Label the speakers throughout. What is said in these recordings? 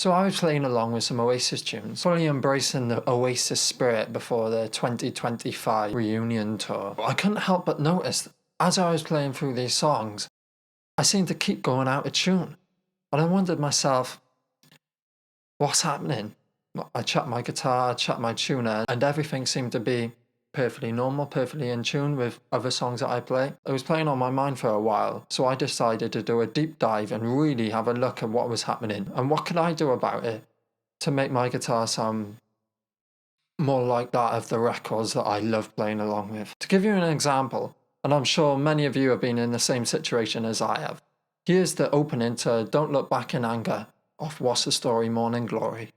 Speaker 1: So I was playing along with some Oasis tunes, fully embracing the Oasis spirit before their 2025 reunion tour. I couldn't help but notice, as I was playing through these songs, I seemed to keep going out of tune. And I wondered myself, what's happening? I checked my guitar, I checked my tuner, and everything seemed to be perfectly normal, perfectly in tune with other songs that I play. It was playing on my mind for a while, so I decided to do a deep dive and really have a look at what was happening and what could I do about it to make my guitar sound more like that of the records that I love playing along with. To give you an example, and I'm sure many of you have been in the same situation as I have, here's the opening to Don't Look Back in Anger off What's the Story, Morning Glory.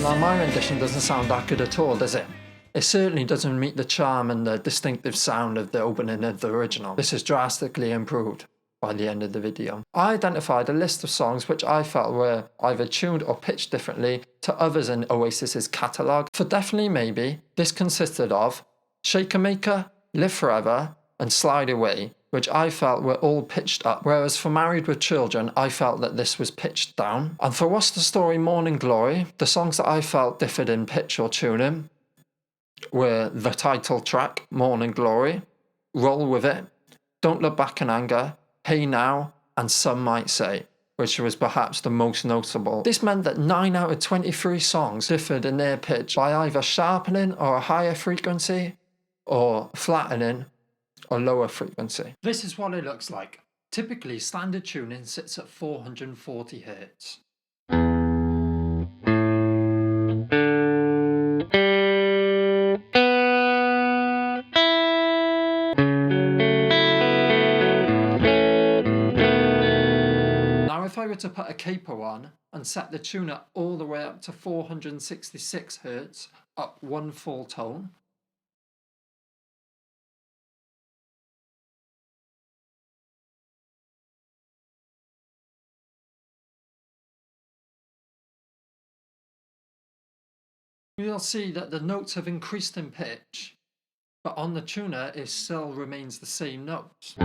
Speaker 1: Now my rendition doesn't sound that good at all, does it? It certainly doesn't meet the charm and the distinctive sound of the opening of the original. This is drastically improved by the end of the video. I identified a list of songs which I felt were either tuned or pitched differently to others in Oasis's catalogue. For Definitely Maybe, this consisted of Shaker Maker, Live Forever, and Slide Away, which I felt were all pitched up, whereas for Married with Children, I felt that this was pitched down. And for What's the Story, Morning Glory, the songs that I felt differed in pitch or tuning were the title track, Morning Glory, Roll With It, Don't Look Back in Anger, Hey Now, and Some Might Say, which was perhaps the most notable. This meant that 9 out of 23 songs differed in their pitch by either sharpening or a higher frequency, or flattening or lower frequency. This is what it looks like. Typically, standard tuning sits at 440 Hz. Now, if I were to put a capo on and set the tuner all the way up to 466 Hz, up one full tone, we'll see that the notes have increased in pitch, but on the tuner it still remains the same notes.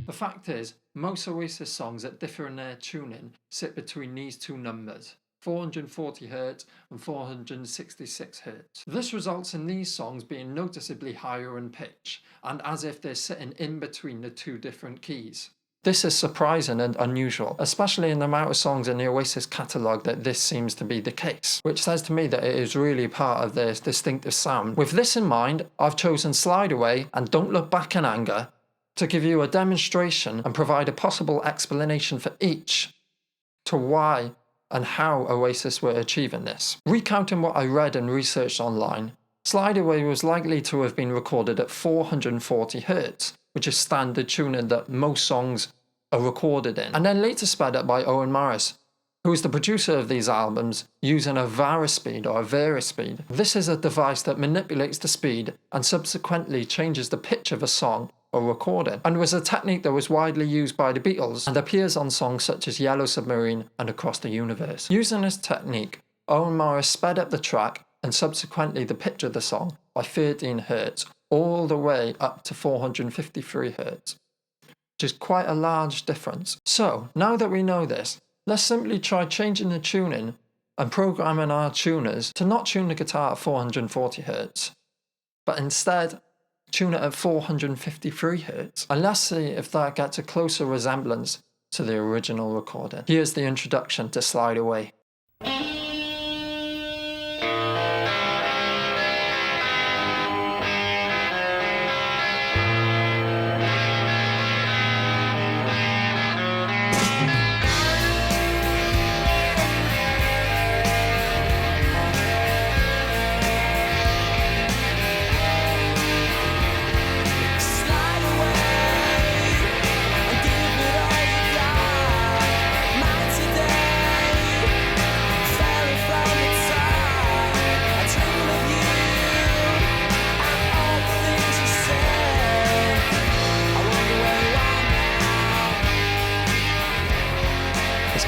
Speaker 1: The fact is, most Oasis songs that differ in their tuning sit between these two numbers, 440 Hz and 466 Hz. This results in these songs being noticeably higher in pitch, and as if they're sitting in between the two different keys. This is surprising and unusual, especially in the amount of songs in the Oasis catalogue that this seems to be the case, which says to me that it is really part of their distinctive sound. With this in mind, I've chosen Slide Away and Don't Look Back in Anger to give you a demonstration and provide a possible explanation for each to why and how Oasis were achieving this. Recounting what I read and researched online, Slide Away was likely to have been recorded at 440 Hz, which is standard tuning that most songs are recorded in, and then later sped up by Owen Morris, who is the producer of these albums, using a varispeed or a varispeed. This is a device that manipulates the speed and subsequently changes the pitch of a song or recording, and was a technique that was widely used by the Beatles and appears on songs such as Yellow Submarine and Across the Universe. Using this technique, Owen Morris sped up the track and subsequently the pitch of the song by 13 Hz, all the way up to 453 Hz, which is quite a large difference. So, now that we know this, let's simply try changing the tuning and programming our tuners to not tune the guitar at 440 Hz, but instead tune it at 453 Hz, and let's see if that gets a closer resemblance to the original recording. Here's the introduction to Slide Away.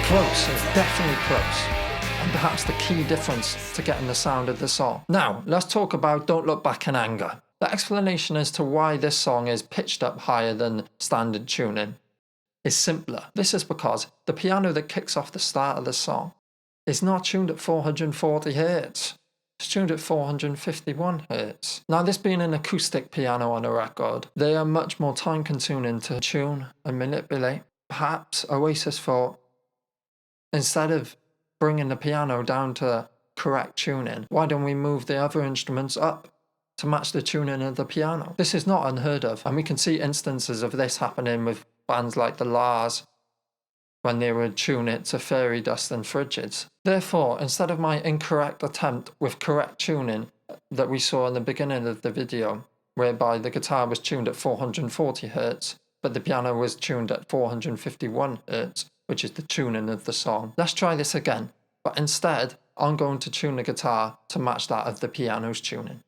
Speaker 1: close, it's definitely close, and perhaps the key difference to getting the sound of the song. Now, let's talk about Don't Look Back in Anger. The explanation as to why this song is pitched up higher than standard tuning is simpler. This is because the piano that kicks off the start of the song is not tuned at 440 Hz. It's tuned at 451 Hz. Now, this being an acoustic piano on a record, they are much more time consuming to tune and manipulate. Perhaps Oasis thought, instead of bringing the piano down to correct tuning, why don't we move the other instruments up to match the tuning of the piano? This is not unheard of, and we can see instances of this happening with bands like the Lars when they would tune it to fairy dust and frigids. Therefore, instead of my incorrect attempt with correct tuning that we saw in the beginning of the video, whereby the guitar was tuned at 440 Hz, but the piano was tuned at 451 Hz, which is the tuning of the song. Let's try this again, but instead, I'm going to tune the guitar to match that of the piano's tuning.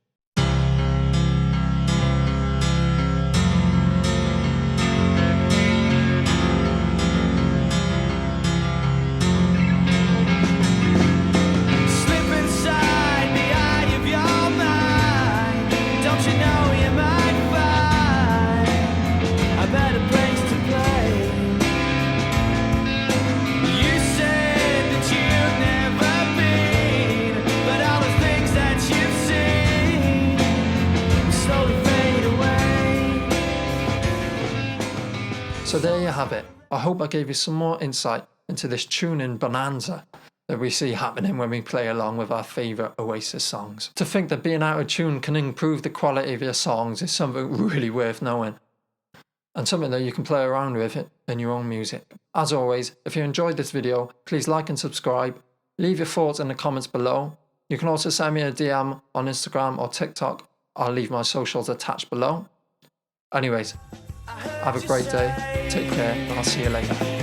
Speaker 1: So there you have it. I hope I gave you some more insight into this tuning bonanza that we see happening when we play along with our favourite Oasis songs. To think that being out of tune can improve the quality of your songs is something really worth knowing, and something that you can play around with in your own music. As always, if you enjoyed this video, please like and subscribe. Leave your thoughts in the comments below. You can also send me a DM on Instagram or TikTok. I'll leave my socials attached below. Anyways, have a great day, take care, and I'll see you later.